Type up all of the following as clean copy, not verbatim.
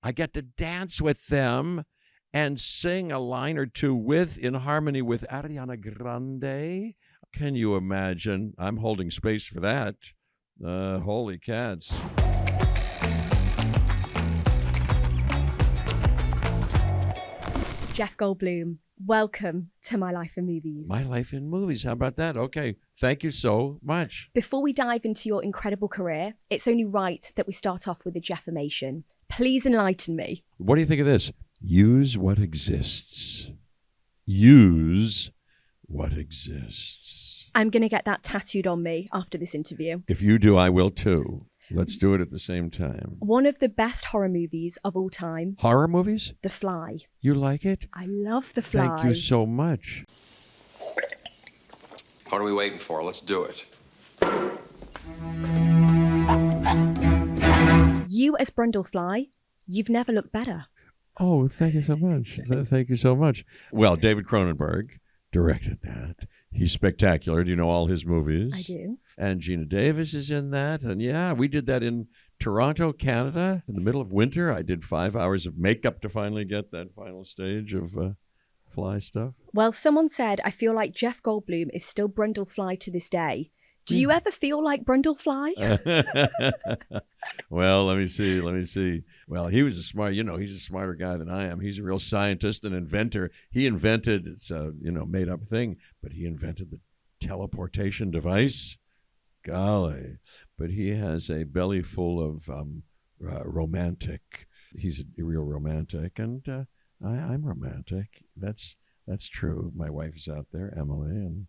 I get to dance with them and sing a line or two in harmony with Ariana Grande. Can you imagine? I'm holding space for that. Holy cats. Jeff Goldblum, welcome to My Life in Movies. My Life in Movies. How about that? Okay. Thank you so much. Before we dive into your incredible career, it's only right that we start off with a Jeffamation. Please enlighten me. What do you think of this? Use what exists. Use what exists. I'm going to get that tattooed on me after this interview. If you do, I will too. Let's do it at the same time. One of the best horror movies of all time. Horror movies? The Fly. You like it? I love The Fly. Thank you so much. What are we waiting for? Let's do it. You as Brundlefly, you've never looked better. Oh, thank you so much. Thank you so much. Well, David Cronenberg directed that. He's spectacular. Do you know all his movies? I do. And Gina Davis is in that. And yeah, we did that in Toronto, Canada, in the middle of winter. I did 5 hours of makeup to finally get that final stage of Fly stuff. Well, someone said, I feel like Jeff Goldblum is still Brundlefly to this day. Do you ever feel like Brundlefly? Well, let me see. Well, he was he's a smarter guy than I am. He's a real scientist and inventor. He invented, it's a, made up thing, but he invented the teleportation device. Golly. But he has a belly full of romantic. He's a real romantic, and I'm romantic. That's true. My wife is out there, Emily, and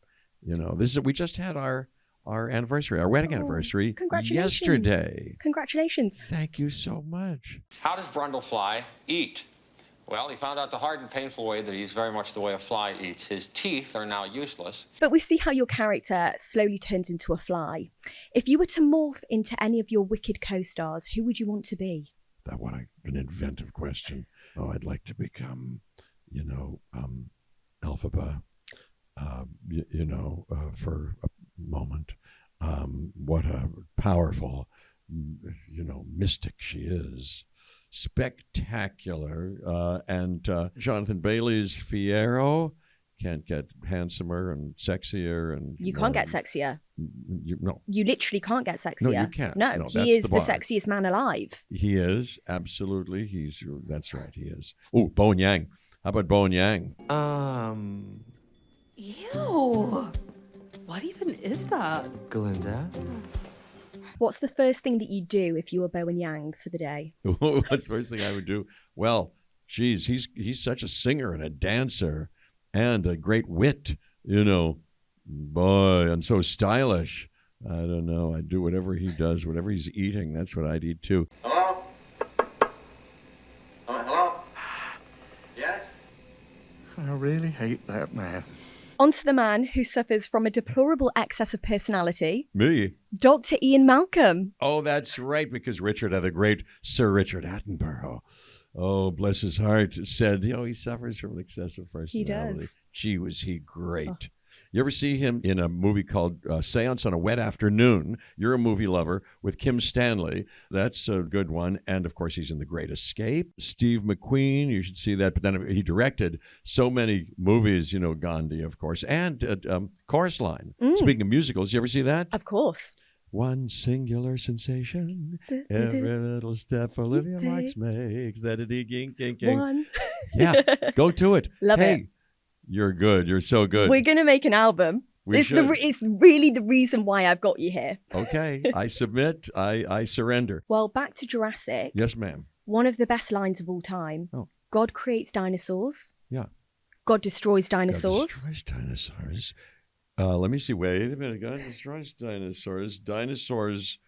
we just had our anniversary, our wedding anniversary yesterday. Congratulations. Thank you so much. How does Brundlefly eat? Well, he found out the hard and painful way that he's very much the way a fly eats. His teeth are now useless. But we see how your character slowly turns into a fly. If you were to morph into any of your Wicked co-stars, who would you want to be? That one, an inventive question. Oh, I'd like to become, Elphaba, for a moment. What a powerful, mystic she is. Spectacular. And Jonathan Bailey's Fiyero can't get handsomer and sexier. And you can't get sexier. No. You literally can't get sexier. No, you can't. No, he is the sexiest man alive. He is, absolutely. That's right, he is. Oh, Bowen Yang. How about Bowen Yang? Ew. What even is that? Glinda? What's the first thing that you do if you were Bowen Yang for the day? What's the first thing I would do? Well, geez, he's such a singer and a dancer and a great wit, boy, and so stylish. I don't know. I'd do whatever he does, whatever he's eating. That's what I'd eat too. Hello? Hello? Yes? I really hate that man. On to the man who suffers from a deplorable excess of personality. Me? Dr. Ian Malcolm. Oh, that's right, because Richard, the great Sir Richard Attenborough, oh, bless his heart, said, he suffers from excessive personality. He does. Gee, was he great. Oh. You ever see him in a movie called Seance on a Wet Afternoon? You're a movie lover, with Kim Stanley. That's a good one. And, of course, he's in The Great Escape. Steve McQueen, you should see that. But then he directed so many movies, Gandhi, of course, and Chorus Line. Speaking of musicals, you ever see that? Of course. One singular sensation, every little step Olivia Marx makes. One. Yeah, go to it. Love it. You're good. You're so good. We're going to make an album. It's really the reason why I've got you here. Okay. I submit. I surrender. Well, back to Jurassic. Yes, ma'am. One of the best lines of all time. Oh. God creates dinosaurs. Yeah. God destroys dinosaurs. God destroys dinosaurs. Let me see. Wait a minute. God destroys dinosaurs. Dinosaurs.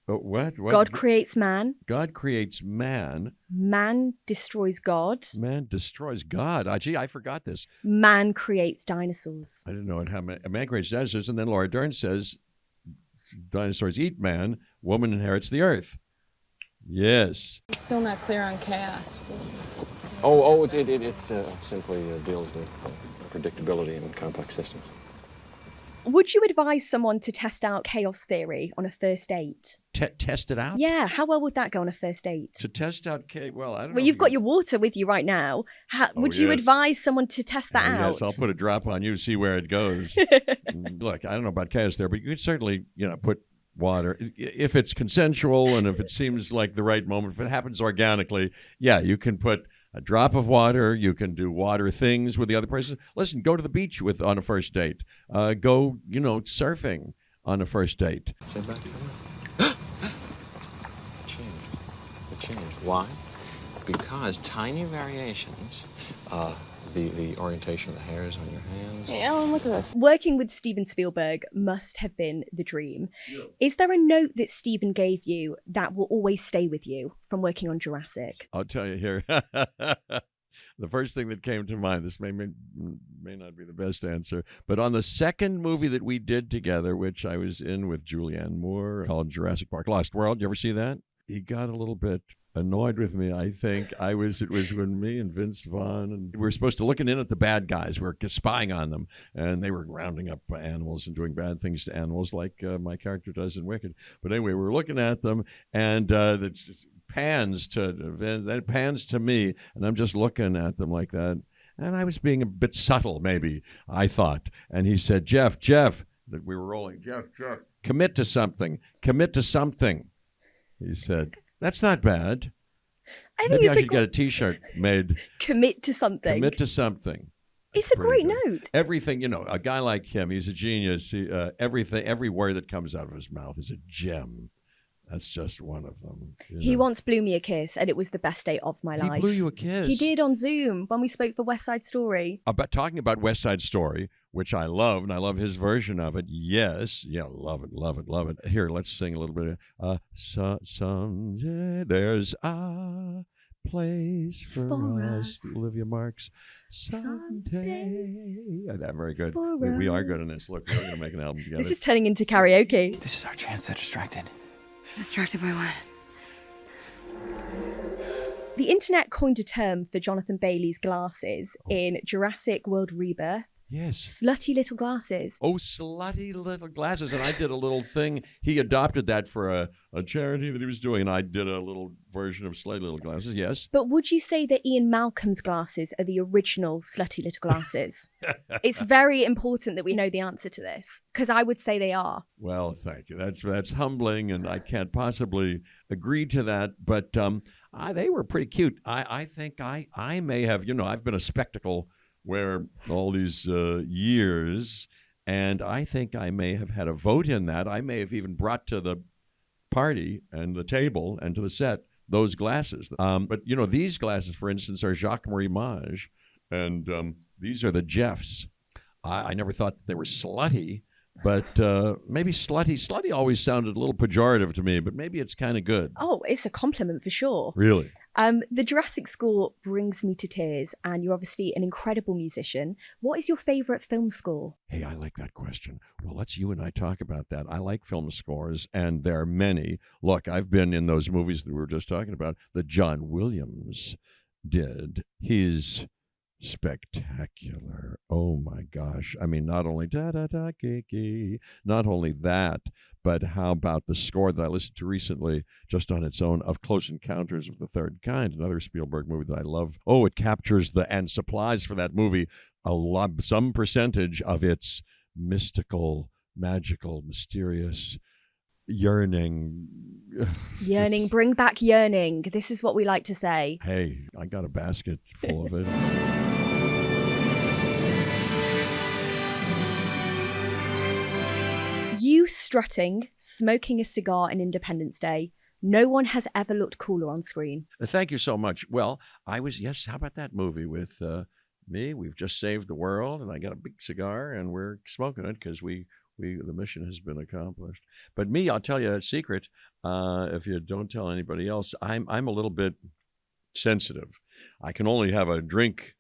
What? God creates man. God creates man. Man destroys God. Man destroys God. Gee, I forgot this. Man creates dinosaurs. I didn't know it. A man creates dinosaurs, and then Laura Dern says, dinosaurs eat man, woman inherits the earth. Yes. It's still not clear on chaos. It simply deals with predictability in complex systems. Would you advise someone to test out chaos theory on a first date? Test it out? Yeah, how well would that go on a first date? To test out well, I don't know. Well, you've got your water with you right now. Would you yes. advise someone to test that out? Yes, I'll put a drop on you, see where it goes. Look, I don't know about chaos there, but you could certainly, put water if it's consensual and if it seems like the right moment. If it happens organically, yeah, you can put a drop of water. You can do water things with the other person. Listen, go to the beach on a first date. Go, surfing on a first date. Say back to It changed. Why? Because tiny variations, the orientation of the hairs on your hands. Hey, Ellen, look at this. Working with Steven Spielberg must have been the dream. Yeah. Is there a note that Steven gave you that will always stay with you from working on Jurassic? I'll tell you here. The first thing that came to mind, this may not be the best answer, but on the second movie that we did together, which I was in with Julianne Moore, called Jurassic Park Lost World, you ever see that? He got a little bit annoyed with me, I think. It was when me and Vince Vaughn, and we were supposed to looking in at the bad guys. We were spying on them, and they were rounding up animals and doing bad things to animals like my character does in Wicked. But anyway, we were looking at them, and it just pans to me, and I'm just looking at them like that. And I was being a bit subtle, maybe, I thought. And he said, Jeff, that we were rolling, Jeff, commit to something. He said, that's not bad. Maybe I should get a T-shirt made. Commit to something. Commit to something. It's a great note. Everything, a guy like him, he's a genius. Every word that comes out of his mouth is a gem. That's just one of them. He once blew me a kiss, and it was the best day of my life. He blew you a kiss? He did on Zoom when we spoke for West Side Story. Talking about West Side Story, which I love, and I love his version of it. Yes. Yeah, love it. Here, let's sing a little bit. Someday there's a place for us. Olivia Marks. Someday. That's very good. We are good in this. Look, we're going to make an album together. This is turning into karaoke. This is our chance to distracted. Distracted by what? The internet coined a term for Jonathan Bailey's glasses in Jurassic World Rebirth. Yes. Slutty little glasses. Oh, slutty little glasses. And I did a little thing. He adopted that for a charity that he was doing, and I did a little version of slutty little glasses, yes. But would you say that Ian Malcolm's glasses are the original slutty little glasses? It's very important that we know the answer to this, because I would say they are. Well, thank you. That's humbling, and I can't possibly agree to that, but they were pretty cute. I think I may have, I've been a spectacle where all these years, and I think I may have had a vote in that. I may have even brought to the party and the table and to the set those glasses. But, these glasses, for instance, are Jacques-Marie Mage, and these are the Jeffs. I never thought that they were slutty, but maybe slutty. Slutty always sounded a little pejorative to me, but maybe it's kind of good. Oh, it's a compliment for sure. Really? The Jurassic score brings me to tears, and you're obviously an incredible musician. What is your favorite film score? Hey, I like that question. Well, let's you and I talk about that. I like film scores, and there are many. Look, I've been in those movies that we were just talking about that John Williams did. He's spectacular. Oh my gosh. I mean, not only not only that, but how about the score that I listened to recently just on its own of Close Encounters of the Third Kind, another Spielberg movie that I love. Oh, it captures and supplies for that movie some percentage of its mystical, magical, mysterious yearning. Bring back yearning. This is what we like to say. Hey, I got a basket full of it. You strutting, smoking a cigar on Independence Day. No one has ever looked cooler on screen. Thank you so much. Well, how about that movie with me? We've just saved the world, and I got a big cigar, and we're smoking it because the mission has been accomplished. But me, I'll tell you a secret. If you don't tell anybody else, I'm a little bit sensitive. I can only have a drink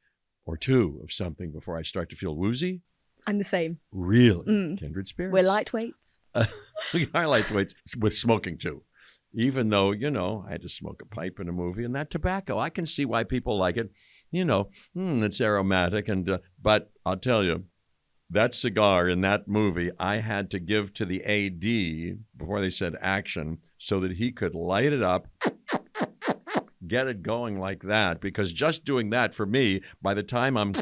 or two of something before I start to feel woozy. I'm the same. Really? Kindred spirits. We're lightweights. We are lightweights with smoking too. Even though, I had to smoke a pipe in a movie, and that tobacco, I can see why people like it. It's aromatic, but I'll tell you, that cigar in that movie, I had to give to the AD before they said action so that he could light it up, get it going like that. Because just doing that for me, by the time I'm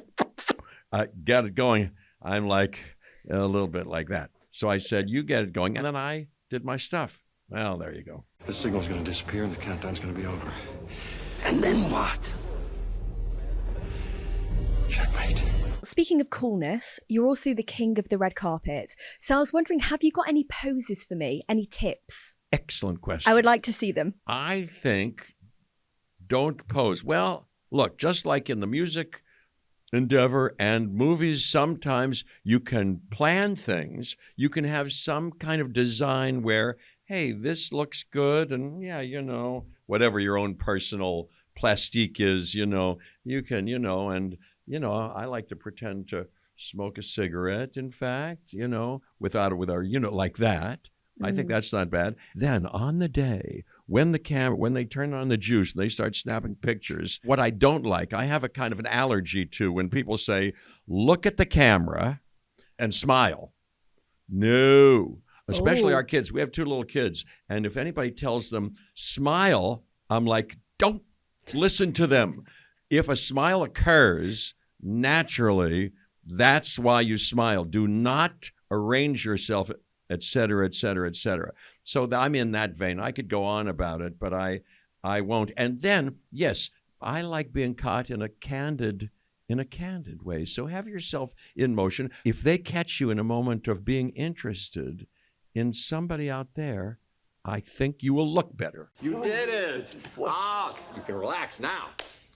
get it going, I'm like a little bit like that. So I said, you get it going. And then I did my stuff. Well, there you go. The signal's going to disappear and the countdown's going to be over. And then what? Checkmate. Speaking of coolness, you're also the king of the red carpet. So I was wondering, have you got any poses for me? Any tips? Excellent question. I would like to see them. I think don't pose. Well, look, just like in the music endeavor and movies, sometimes you can plan things. You can have some kind of design where, hey, this looks good. And yeah, whatever your own personal plastique is, you can, and, I like to pretend to smoke a cigarette, in fact, with our, like that. I think that's not bad. Then on the day when they turn on the juice and they start snapping pictures, what I don't like, I have a kind of an allergy to when people say, look at the camera and smile. No, especially our kids. We have 2 little kids. And if anybody tells them smile, I'm like, don't listen to them. If a smile occurs naturally, that's why you smile. Do not arrange yourself, et cetera, et cetera, et cetera. So I'm in that vein. I could go on about it, but I won't. And then, yes, I like being caught in a candid way. So have yourself in motion. If they catch you in a moment of being interested in somebody out there, I think you will look better. You did it. Ah, you can relax now.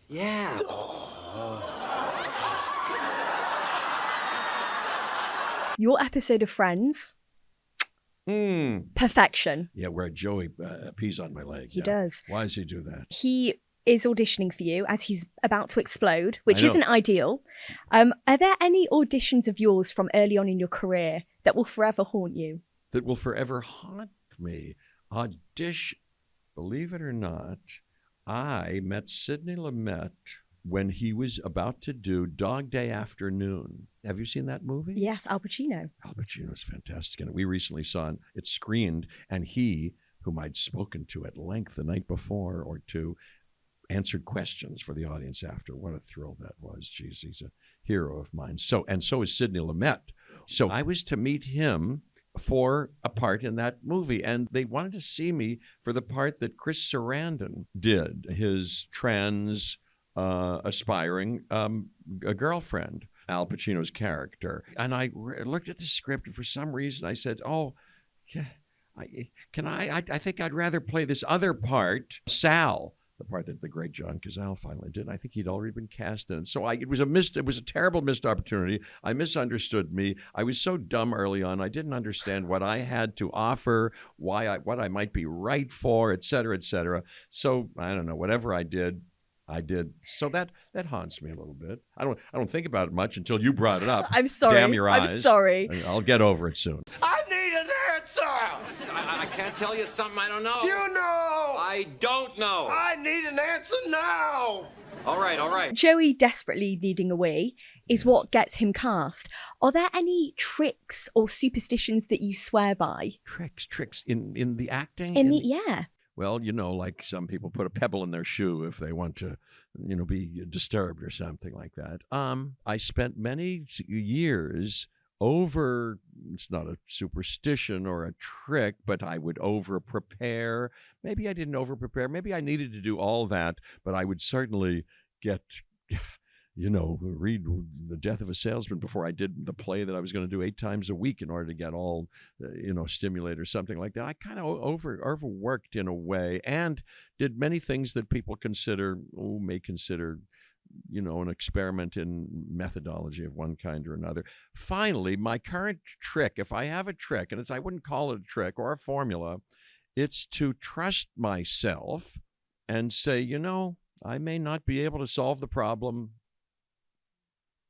Yeah. Your episode of Friends, perfection. Yeah, where Joey pees on my leg. He does. Why does he do that? He is auditioning for you as he's about to explode, which I know. isn't ideal. Are there any auditions of yours from early on in your career that will forever haunt you? That will forever haunt me. Audition. Believe it or not, I met Sidney Lumet when he was about to do Dog Day Afternoon. Have you seen that movie? Yes, Al Pacino. Al Pacino's fantastic. And we recently saw it screened, and he, whom I'd spoken to at length the night before or two, answered questions for the audience after. What a thrill that was. Geez, he's a hero of mine. So is Sidney Lumet. So I was to meet him for a part in that movie, and they wanted to see me for the part that Chris Sarandon did, his trans aspiring a girlfriend, Al Pacino's character. And I looked at the script, and for some reason I said, I think I'd rather play this other part, Sal, the part that the great John Cazale finally did. I think he'd already been cast in. So it was a terrible missed opportunity. I misunderstood me. I was so dumb early on. I didn't understand what I had to offer, what I might be right for, et cetera, et cetera. So I don't know, whatever I did. So that haunts me a little bit. I don't think about it much until you brought it up. I'm sorry. Damn your eyes. I'm sorry. I'll get over it soon. I need an answer! I can't tell you something I don't know. You know! I don't know. I need an answer now! All right. Joey desperately needing a wee is what gets him cast. Are there any tricks or superstitions that you swear by? Tricks in the acting? Yeah. Well, like some people put a pebble in their shoe if they want to, be disturbed or something like that. I spent many years it's not a superstition or a trick, but I would over-prepare. Maybe I didn't over-prepare. Maybe I needed to do all that, but I would certainly read The Death of a Salesman before I did the play that I was going to do 8 times a week in order to get all, stimulate or something like that. I kind of overworked in a way and did many things that people may consider, an experiment in methodology of one kind or another. Finally, my current trick, if I have a trick, and I wouldn't call it a trick or a formula, it's to trust myself and say, I may not be able to solve the problem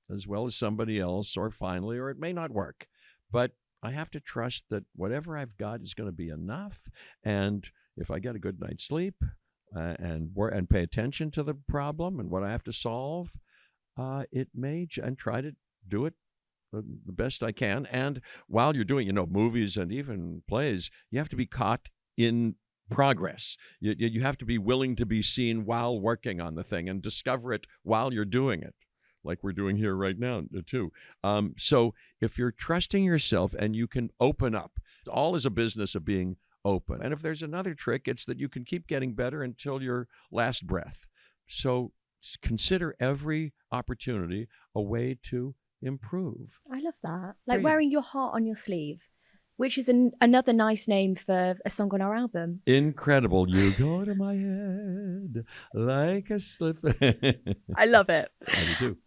as well as somebody else, or it may not work. But I have to trust that whatever I've got is going to be enough. And if I get a good night's sleep and pay attention to the problem and what I have to solve, and try to do it the best I can. And while you're doing, movies and even plays, you have to be caught in progress. You have to be willing to be seen while working on the thing and discover it while you're doing it, like we're doing here right now, too. So if you're trusting yourself and you can open up, all is a business of being open. And if there's another trick, it's that you can keep getting better until your last breath. So consider every opportunity a way to improve. I love that. Like wearing your heart on your sleeve, which is another nice name for a song on our album. Incredible. You go to my head like a slip. I love it. I do too.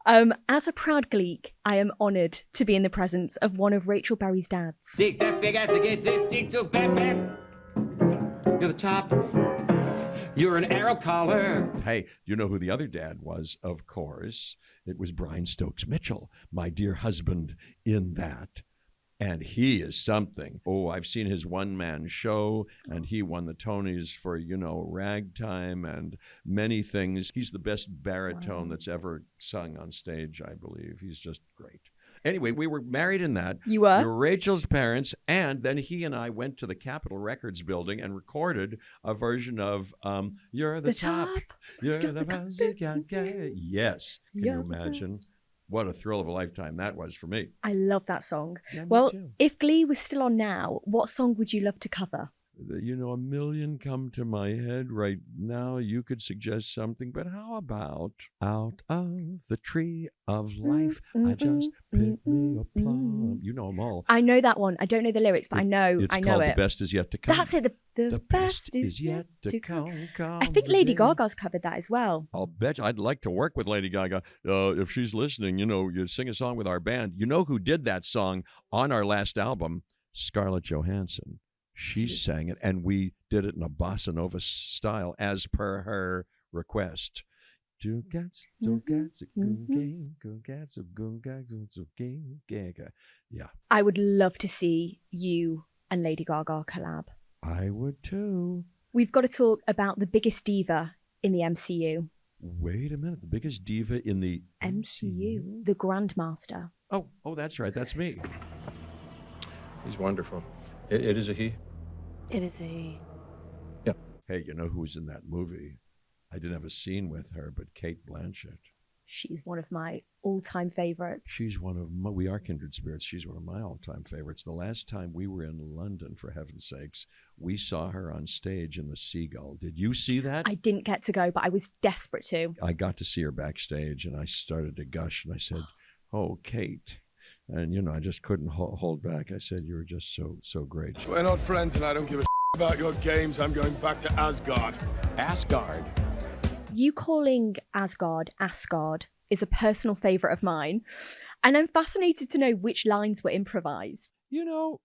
As a proud Gleek, I am honoured to be in the presence of one of Rachel Berry's dads. You're the top. You're an arrow collar. Hey, you know who the other dad was? Of course, it was Brian Stokes Mitchell, my dear husband in that. And he is something. Oh, I've seen his one-man show, and he won the Tonys for, Ragtime and many things. He's the best baritone that's ever sung on stage, I believe. He's just great. Anyway, we were married in that. You were? We were Rachel's parents, and then he and I went to the Capitol Records building and recorded a version of You're the Top. You're the music. Yes. Can you imagine? What a thrill of a lifetime that was for me. I love that song. Yeah, well, too. if Glee was still on now, what song would you love to cover? A million come to my head right now. You could suggest something, but how about Out of the Tree of Life, I just picked me a plum. You know them all. I know that one. I don't know the lyrics, but I know it's it. called The Best Is Yet to Come. That's it. The best is yet to come. I think Lady Gaga's covered that as well. I'll bet you. I'd like to work with Lady Gaga. If she's listening, you sing a song with our band. You know who did that song on our last album? Scarlett Johansson. She sang it, and we did it in a bossa nova style as per her request. Yeah. I would love to see you and Lady Gaga collab. I would too. We've got to talk about the biggest diva in the MCU. Wait a minute. The biggest diva in the MCU? The Grandmaster. Oh, that's right. That's me. He's wonderful. It is a he. It is a... Yeah. Hey, you know who's in that movie? I didn't have a scene with her, but Cate Blanchett. She's one of my all-time favorites. She's one of my, we are kindred spirits. She's one of my all-time favorites. The last time we were in London, for heaven's sakes, we saw her on stage in the Seagull. Did you see that? I didn't get to go, but I was desperate to. I got to see her backstage, and I started to gush, and I said, "Oh, Kate." And, I just couldn't hold back. I said, "You were just so great." We're not friends, and I don't give a about your games. I'm going back to Asgard. Asgard. You calling Asgard is a personal favourite of mine. And I'm fascinated to know which lines were improvised. The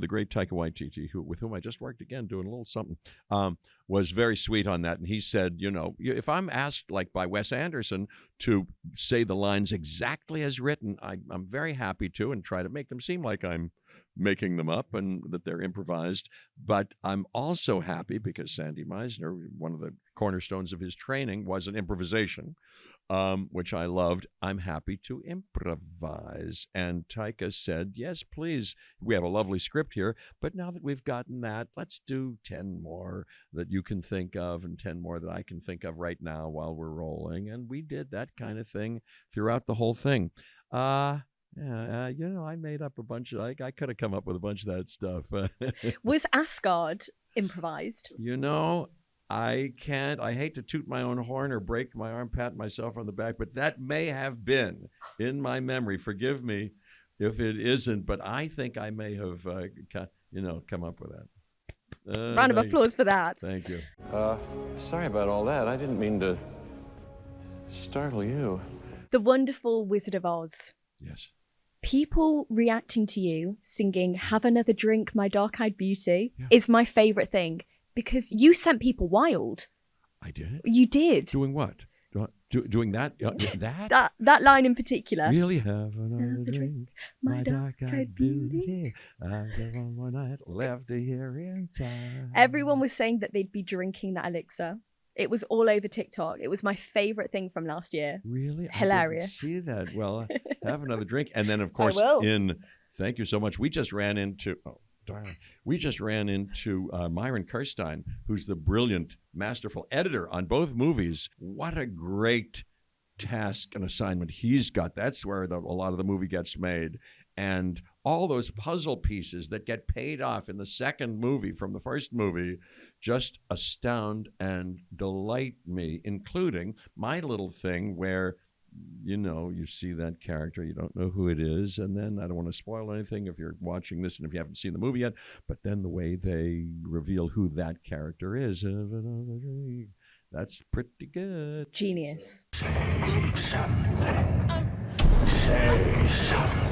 great Taika Waititi, with whom I just worked again, doing a little something, was very sweet on that. And he said, if I'm asked, like by Wes Anderson, to say the lines exactly as written, I'm very happy to, and try to make them seem like I'm making them up and that they're improvised. But I'm also happy because Sandy Meisner, one of the cornerstones of his training was an improvisation, which I loved. I'm happy to improvise. And Taika said, yes, please. We have a lovely script here, but now that we've gotten that, let's do 10 more that you can think of and 10 more that I can think of right now while we're rolling. And we did that kind of thing throughout the whole thing. I made up a bunch of, I could have come up with a bunch of that stuff. Was Asgard improvised? I hate to toot my own horn or break my arm, pat myself on the back, but that may have been in my memory. Forgive me if it isn't, but I think I may have, come up with that. Round of applause for that. Thank you. Sorry about all that. I didn't mean to startle you. The Wonderful Wizard of Oz. Yes. People reacting to you singing "Have Another Drink, My Dark-Eyed Beauty" is my favourite thing because you sent people wild. I did? You did. Doing what? Doing that? That? That line in particular. Really have another drink, my dark-eyed beauty. I've got one more night left to hear in time. Everyone was saying that they'd be drinking that elixir. It was all over TikTok. It was my favorite thing from last year. Really? Hilarious. I didn't see that. Well, have another drink. And then, of course, will. thank you so much. We just ran into, Myron Kirstein, who's the brilliant, masterful editor on both movies. What a great task and assignment he's got. That's where a lot of the movie gets made. And all those puzzle pieces that get paid off in the second movie from the first movie just astound and delight me, including my little thing where, you see that character, you don't know who it is, and then I don't want to spoil anything if you're watching this and if you haven't seen the movie yet, but then the way they reveal who that character is, that's pretty good. Genius. Say something. Say something.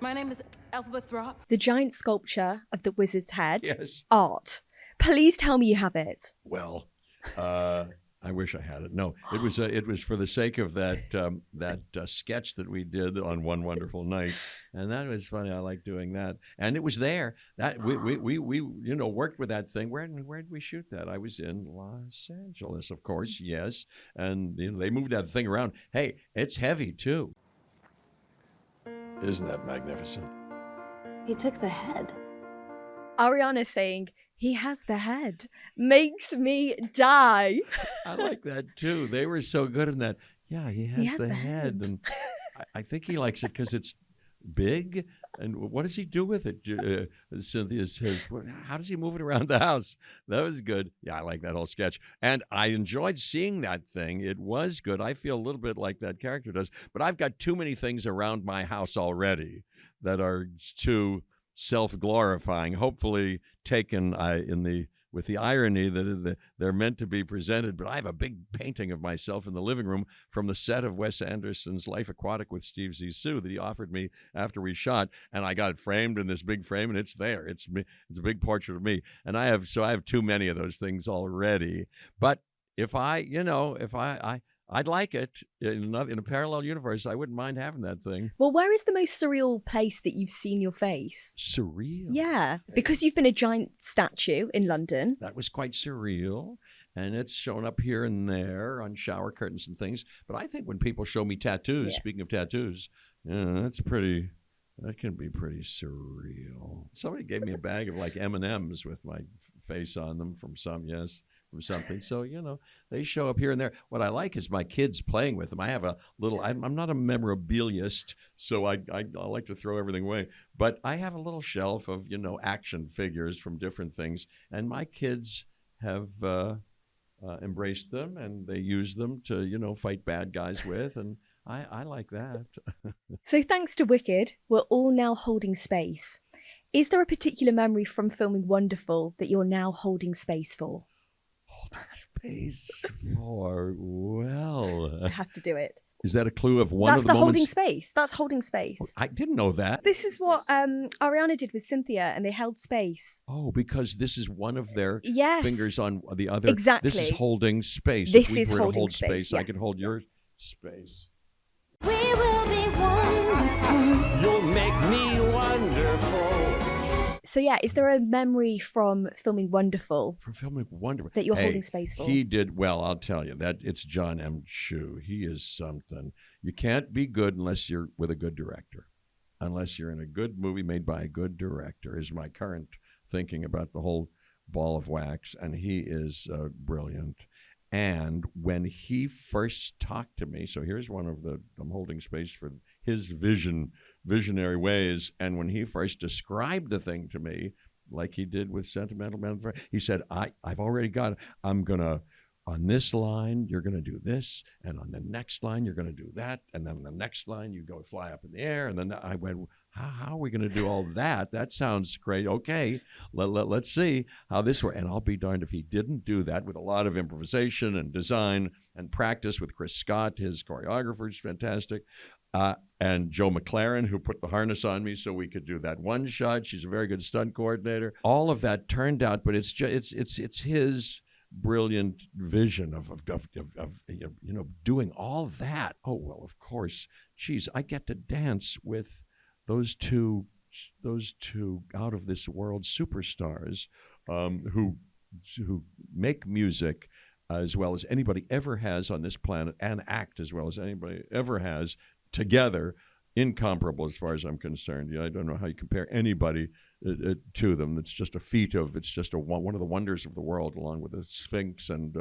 My name is Elphaba Throp. The giant sculpture of the wizard's head. Yes. Art. Please tell me you have it. Well, I wish I had it. No, it was for the sake of that sketch that we did on One Wonderful Night, and that was funny. I like doing that, and it was there. That we worked with that thing. Where did we shoot that? I was in Los Angeles, of course. Yes, and they moved that thing around. Hey, it's heavy too. Isn't that magnificent? He took the head. Ariana saying, he has the head. Makes me die. I like that too. They were so good in that. Yeah, he has the head. And I think he likes it because it's big. And what does he do with it? Cynthia says, how does he move it around the house? That was good. Yeah, I like that whole sketch. And I enjoyed seeing that thing. It was good. I feel a little bit like that character does. But I've got too many things around my house already that are too self-glorifying, hopefully taken with the irony that they're meant to be presented. But I have a big painting of myself in the living room from the set of Wes Anderson's Life Aquatic with Steve Zissou that he offered me after we shot, and I got it framed in this big frame, and it's there. It's me. It's a big portrait of me, and I have too many of those things already. But I'd like it in a parallel universe. I wouldn't mind having that thing. Well, where is the most surreal place that you've seen your face? Surreal? Yeah, because you've been a giant statue in London. That was quite surreal. And it's shown up here and there on shower curtains and things. But I think when people show me tattoos, speaking of tattoos, that can be pretty surreal. Somebody gave me a bag of like M&Ms with my face on them from something. So, they show up here and there. What I like is my kids playing with them. I have a little, I'm not a memorabiliist, so I like to throw everything away. But I have a little shelf of, action figures from different things. And my kids have embraced them, and they use them to, fight bad guys with. And I like that. So thanks to Wicked, we're all now holding space. Is there a particular memory from filming Wonderful that you're now holding space for? Holding space for, well. I have to do it. Is that a clue of one of the moments? That's holding space. That's holding space. I didn't know that. This is what Ariana did with Cynthia, and they held space. Oh, because this is one of their fingers on the other. Exactly. This is holding space. This if we is were holding to hold space. I could hold your space. We will be wonderful. You'll make me wonderful. So yeah, is there a memory from filming Wonderful? From filming Wonderful. That you're holding space for? He did, well, I'll tell you, that it's John M. Chu. He is something. You can't be good unless you're with a good director. Unless you're in a good movie made by a good director, is my current thinking about the whole ball of wax. And he is brilliant. And when he first talked to me, so here's one of I'm holding space for his visionary ways. And when he first described the thing to me, like he did with Sentimental Man, he said, I've already got it. I'm going to, on this line, you're going to do this. And on the next line, you're going to do that. And then on the next line, you go fly up in the air. And then I went, how are we going to do all that? That sounds great. Okay, let's see how this works. And I'll be darned if he didn't do that with a lot of improvisation and design and practice with Chris Scott. His choreographer is fantastic. And Joe McLaren, who put the harness on me so we could do that one shot. She's a very good stunt coordinator. All of that turned out, but it's his brilliant vision of doing all that. Oh, well, of course. Geez, I get to dance with those two out of this world superstars who who make music as well as anybody ever has on this planet, and act as well as anybody ever has together. Incomparable as far as I'm concerned. I don't know how you compare anybody to them. It's just a feat of, it's just one of the wonders of the world, along with the Sphinx and,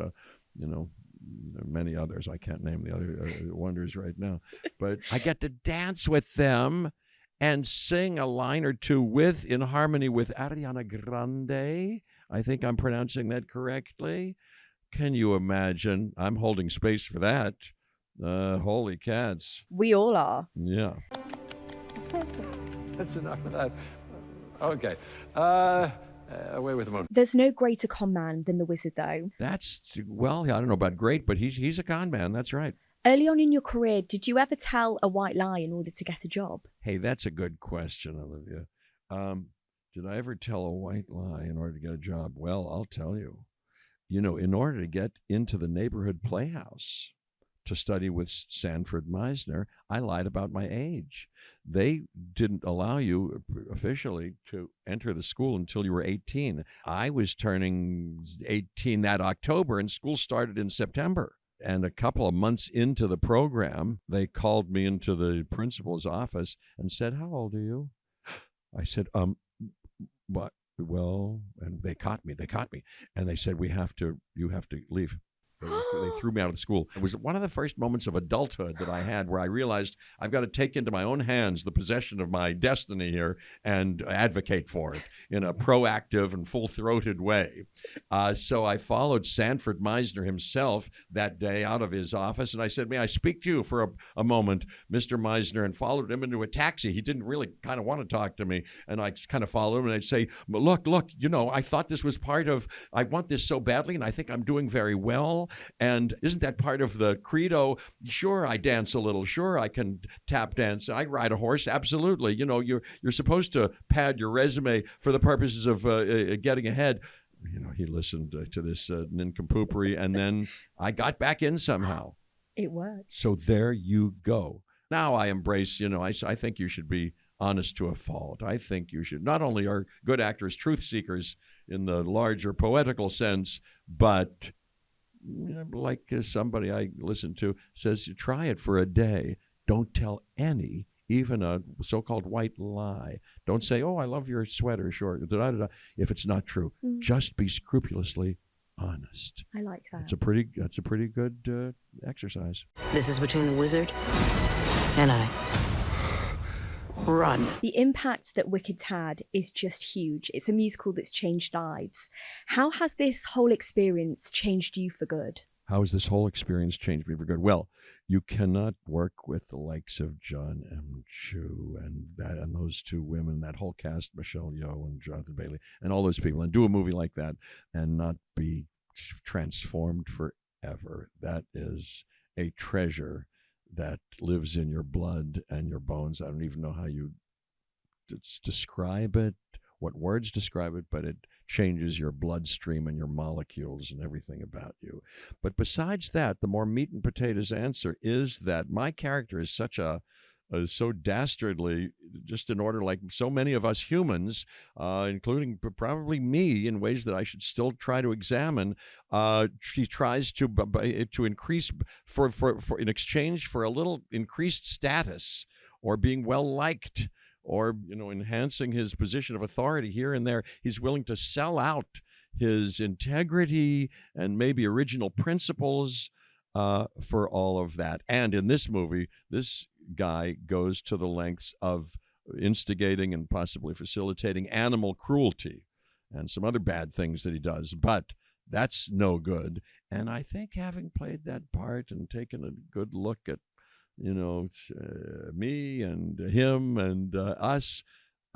many others. I can't name the other wonders right now. But I get to dance with them and sing a line or two in harmony with Ariana Grande. I think I'm pronouncing that correctly. Can you imagine? I'm holding space for that. Holy cats. We all are. Yeah. That's enough of that. Okay. Away with the moon. There's no greater con man than the wizard, though. I don't know about great, but he's a con man. That's right. Early on in your career, did you ever tell a white lie in order to get a job? Hey, that's a good question, Olivia. Did I ever tell a white lie in order to get a job? Well, I'll tell you. In order to get into the neighborhood playhouse to study with Sanford Meisner, I lied about my age. They didn't allow you officially to enter the school until you were 18. I was turning 18 that October, and school started in September. And a couple of months into the program, they called me into the principal's office and said, "How old are you?" I said, what? Well, and they caught me. And they said, you have to leave. They threw me out of the school. It was one of the first moments of adulthood that I had where I realized I've got to take into my own hands the possession of my destiny here and advocate for it in a proactive and full-throated way. So I followed Sanford Meisner himself that day out of his office, and I said, "May I speak to you for a moment, Mr. Meisner?" and followed him into a taxi. He didn't really kind of want to talk to me, and I kind of followed him, and I'd say, look, I thought this was part of, I want this so badly, and I think I'm doing very well. And isn't that part of the credo? Sure, I dance a little. Sure, I can tap dance. I ride a horse. Absolutely. You're supposed to pad your resume for the purposes of getting ahead. He listened to this nincompoopery, and then I got back in somehow. It worked. So there you go. Now I embrace, I think you should be honest to a fault. I think you should. Not only are good actors truth seekers in the larger poetical sense, but like somebody I listen to says, you try it for a day. Don't tell any, even a so-called white lie. Don't say, "Oh, I love your sweater short." If it's not true, just be scrupulously honest. I like that. That's a pretty good exercise. This is between the wizard and I. Run. The impact that Wicked's had is just huge. It's a musical that's changed lives. How has this whole experience changed you for good? How has this whole experience changed me for good? Well, you cannot work with the likes of John M. Chu and those two women, that whole cast, Michelle Yeoh and Jonathan Bailey, and all those people, and do a movie like that and not be transformed forever. That is a treasure that lives in your blood and your bones. I don't even know how you describe it, what words describe it, but it changes your bloodstream and your molecules and everything about you. But besides that, the more meat and potatoes answer is that my character is so dastardly, just in order, like so many of us humans, including probably me, in ways that I should still try to examine. She tries to increase for in exchange for a little increased status or being well liked or enhancing his position of authority here and there. He's willing to sell out his integrity and maybe original principles for all of that. And in this movie, this guy goes to the lengths of instigating and possibly facilitating animal cruelty and some other bad things that he does, but that's no good. And I think having played that part and taken a good look at me and him and us,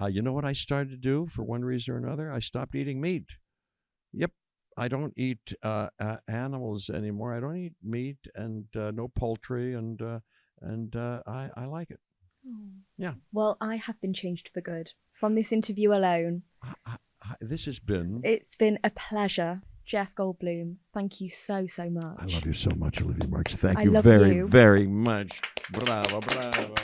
you know what I started to do for one reason or another? I stopped eating meat. Yep. I don't eat animals anymore. I don't eat meat and no poultry, and I like it. Yeah. Well, I have been changed for good from this interview alone. It's been a pleasure. Jeff Goldblum, thank you so much. I love you so much, Olivia Marks. Thank you very, very much. Bravo, bravo.